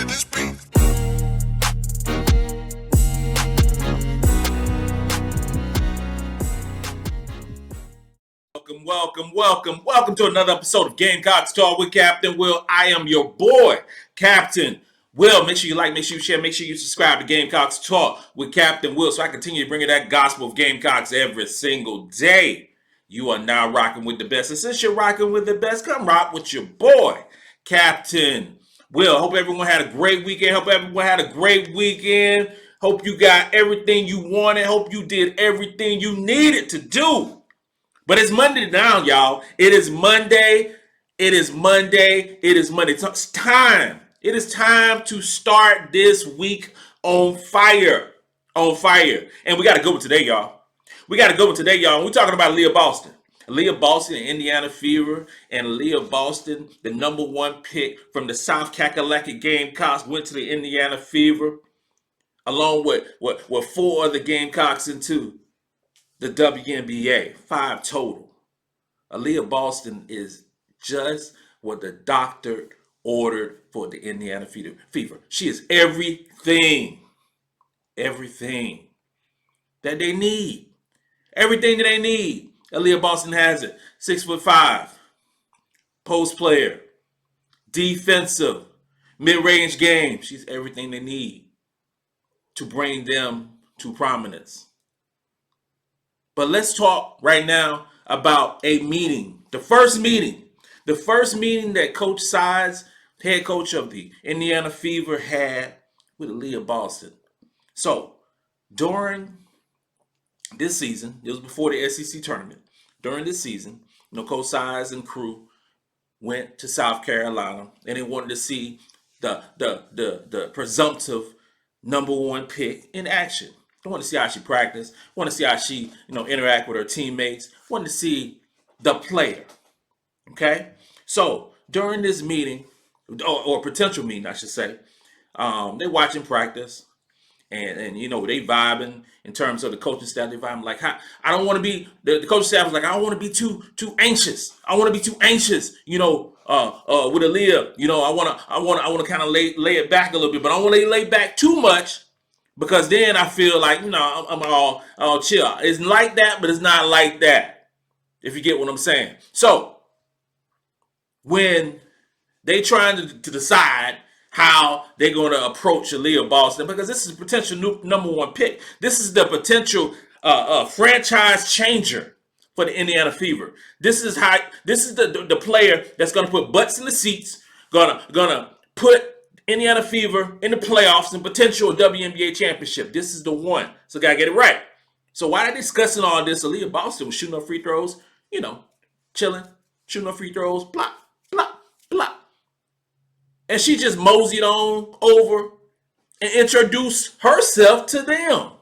to this beat. Welcome to another episode of Gamecocks Talk with Captain Will. I am your boy, Captain Will. Make sure you like, make sure you share, make sure you subscribe to Gamecocks Talk with Captain Will so I continue to bring you that gospel of Gamecocks every single day. You are now rocking with the best. And since you're rocking with the best, come rock with your boy, Captain Will. Hope everyone had a great weekend. Hope you got everything you wanted. Hope you did everything you needed to do. But it's Monday now, y'all. It is Monday. It's time. It is time to start this week on fire. And we got to go with today, y'all. We're talking about Aliyah Boston. Aliyah Boston and Indiana Fever, and Aliyah Boston, the number one pick from the South Kakalaki Gamecocks, went to the Indiana Fever, along with four other Gamecocks into the WNBA, 5 total. Aliyah Boston is just what the doctor ordered for the Indiana Fever. She is everything that they need. Everything that they need. Aliyah Boston has it. 6'5", post player, defensive, mid-range game. She's everything they need to bring them to prominence. But let's talk right now about a meeting. The first meeting that Coach Sides, head coach of the Indiana Fever, had with Aliyah Boston. So during this season, it was before the SEC tournament. During this season, Coach Sides and crew went to South Carolina, and they wanted to see the presumptive number one pick in action. I want to see how she practiced. Want to see how she, interact with her teammates. Want to see the player. Okay? So during this meeting, or potential meeting, I should say, they watching practice, and they vibing in terms of the coaching staff. They vibing like, I don't want to be. The coaching staff was like, I don't want to be too anxious. I want to be too anxious. With Aliyah, I want to kind of lay it back a little bit, but I don't want to lay back too much. Because then I feel like, I'm all chill. It's like that, but it's not like that. If you get what I'm saying. So, when they trying to decide how they're going to approach Aliyah Boston, because this is a potential number one pick. This is the potential franchise changer for the Indiana Fever. This is the player that's going to put butts in the seats, gonna put Indiana Fever in the playoffs and potential WNBA championship. This is the one. So gotta get it right. So while they're discussing all this, Aliyah Boston was shooting up free throws, chilling, shooting up free throws, plop, plop, plop. And she just moseyed on over and introduced herself to them.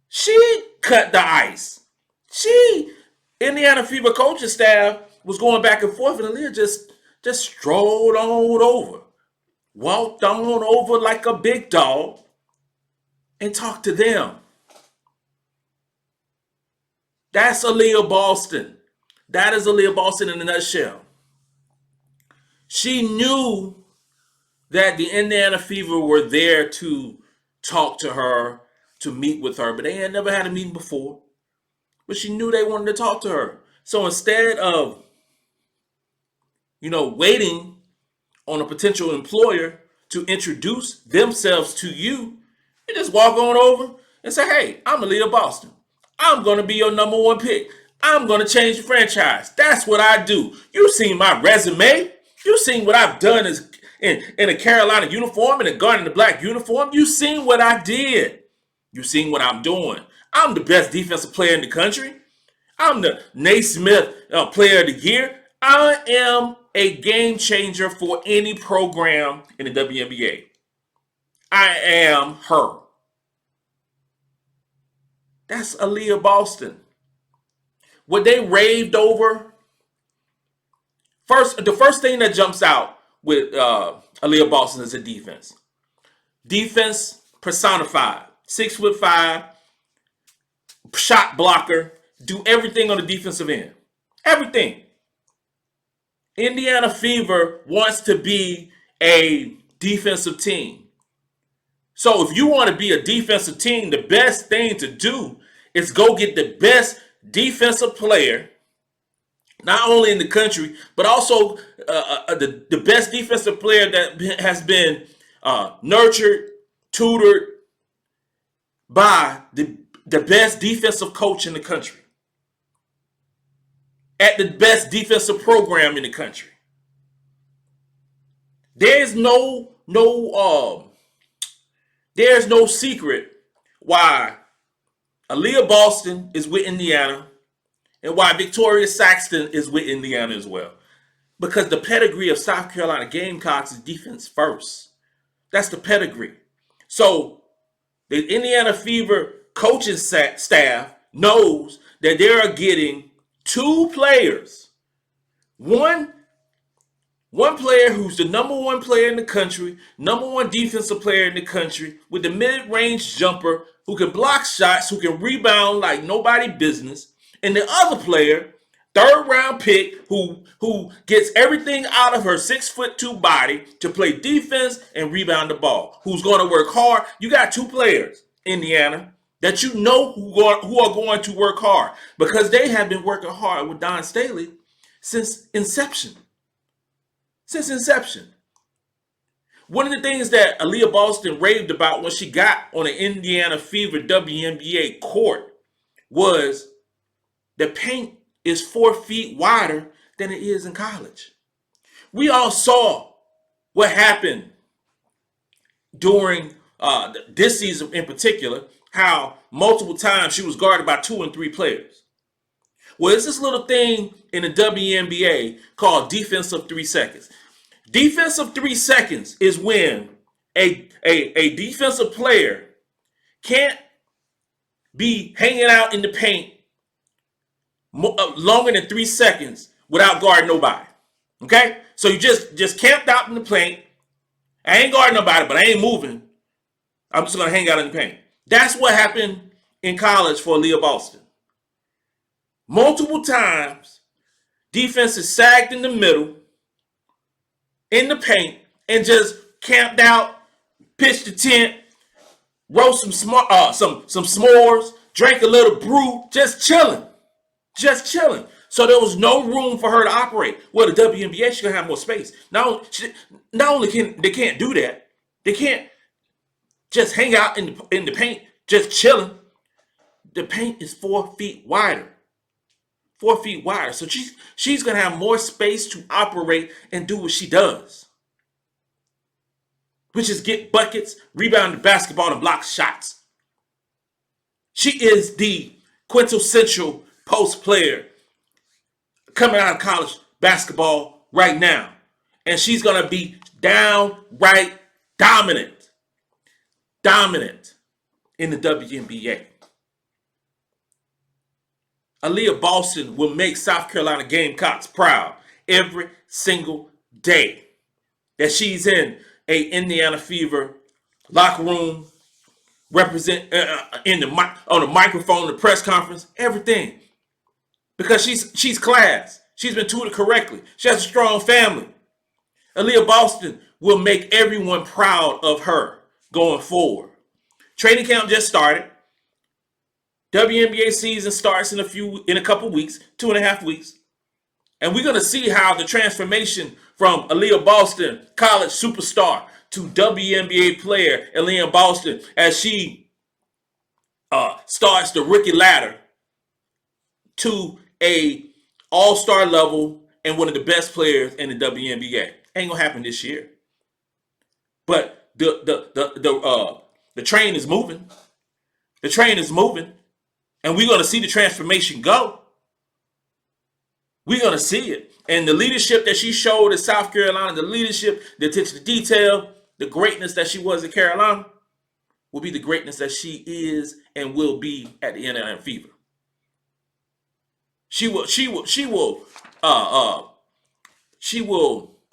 She cut the ice. Indiana Fever coaching staff was going back and forth, and Aliyah just strolled on over. Walked on over like a big dog and talked to them. That's Aliyah Boston. That is Aliyah Boston in a nutshell. She knew that the Indiana Fever were there to talk to her, to meet with her, but they had never had a meeting before. But she knew they wanted to talk to her. So instead of, waiting on a potential employer to introduce themselves to you, you just walk on over and say, hey, I'm Aliyah Boston. I'm going to be your number one pick. I'm going to change the franchise. That's what I do. You've seen my resume. You've seen what I've done in a Carolina uniform, in a Garden of Black uniform. You've seen what I did. You've seen what I'm doing. I'm the best defensive player in the country. I'm the Naismith Player of the Year. I am a game changer for any program in the WNBA. I am her. That's Aliyah Boston. What they raved over, the first thing that jumps out with Aliyah Boston is the defense. Defense personified. 6'5", shot blocker, do everything on the defensive end. Everything. Indiana Fever wants to be a defensive team. So if you want to be a defensive team, the best thing to do is go get the best defensive player, not only in the country, but also the best defensive player that has been nurtured, tutored by the best defensive coach in the country, at the best defensive program in the country. There's there's no secret why Aliyah Boston is with Indiana and why Victoria Saxton is with Indiana as well. Because the pedigree of South Carolina Gamecocks is defense first. That's the pedigree. So the Indiana Fever coaching staff knows that they are getting two players. One player who's the number one player in the country, number one defensive player in the country, with the mid-range jumper, who can block shots, who can rebound like nobody business. And the other player, third round pick, who gets everything out of her 6'2" body to play defense and rebound the ball, who's going to work hard. You got two players, Indiana, that you know who are going to work hard, because they have been working hard with Don Staley since inception. One of the things that Aliyah Boston raved about when she got on an Indiana Fever WNBA court was the paint is 4 feet wider than it is in college. We all saw what happened during this season in particular, how multiple times she was guarded by 2 and 3 players. Well, it's this little thing in the WNBA called defensive 3 seconds. Defensive 3 seconds is when a defensive player can't be hanging out in the paint longer than 3 seconds without guarding nobody. Okay? So you just camped out in the paint. I ain't guarding nobody, but I ain't moving. I'm just going to hang out in the paint. That's what happened in college for Aliyah Boston. Multiple times, defense is sagged in the middle, in the paint, and just camped out, pitched the tent, roast some s'mores, drank a little brew, just chilling. So there was no room for her to operate. Well, the WNBA, she's gonna have more space. Not only can they can't do that, they can't just hang out in the paint, just chilling. The paint is 4 feet wider. 4 feet wider. So she's gonna have more space to operate and do what she does, which is get buckets, rebound the basketball, and block shots. She is the quintessential post player coming out of college basketball right now. And she's going to be downright dominant in the WNBA. Aliyah Boston will make South Carolina Gamecocks proud every single day that she's in a Indiana Fever locker room, represent on the microphone, the press conference, everything. Because she's class. She's been tutored correctly. She has a strong family. Aliyah Boston will make everyone proud of her going forward. Training camp just started. WNBA season starts in a couple weeks, 2.5 weeks. And we're going to see how the transformation from Aliyah Boston, college superstar, to WNBA player Aliyah Boston, as she starts the rookie ladder to a all-star level and one of the best players in the WNBA. Ain't gonna happen this year, but the train is moving. The train is moving, and we're gonna see the transformation go. We're gonna see it, and the leadership that she showed at South Carolina, the leadership, the attention to detail, the greatness that she was at Carolina, will be the greatness that she is and will be at the Indiana Fever. She will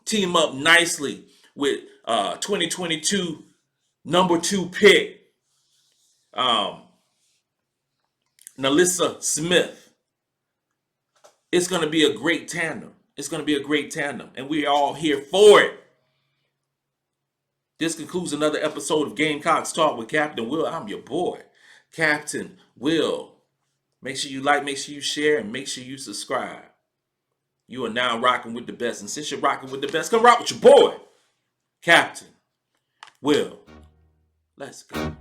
team up nicely with 2022 number 2 pick Nalissa Smith. It's going to be a great tandem. And we're all here for it. This concludes another episode of Gamecocks Talk with Captain Will. I'm your boy, Captain Will. Make sure you like, make sure you share, and make sure you subscribe. You are now rocking with the best. And since you're rocking with the best, come rock with your boy, Captain Will. Let's go.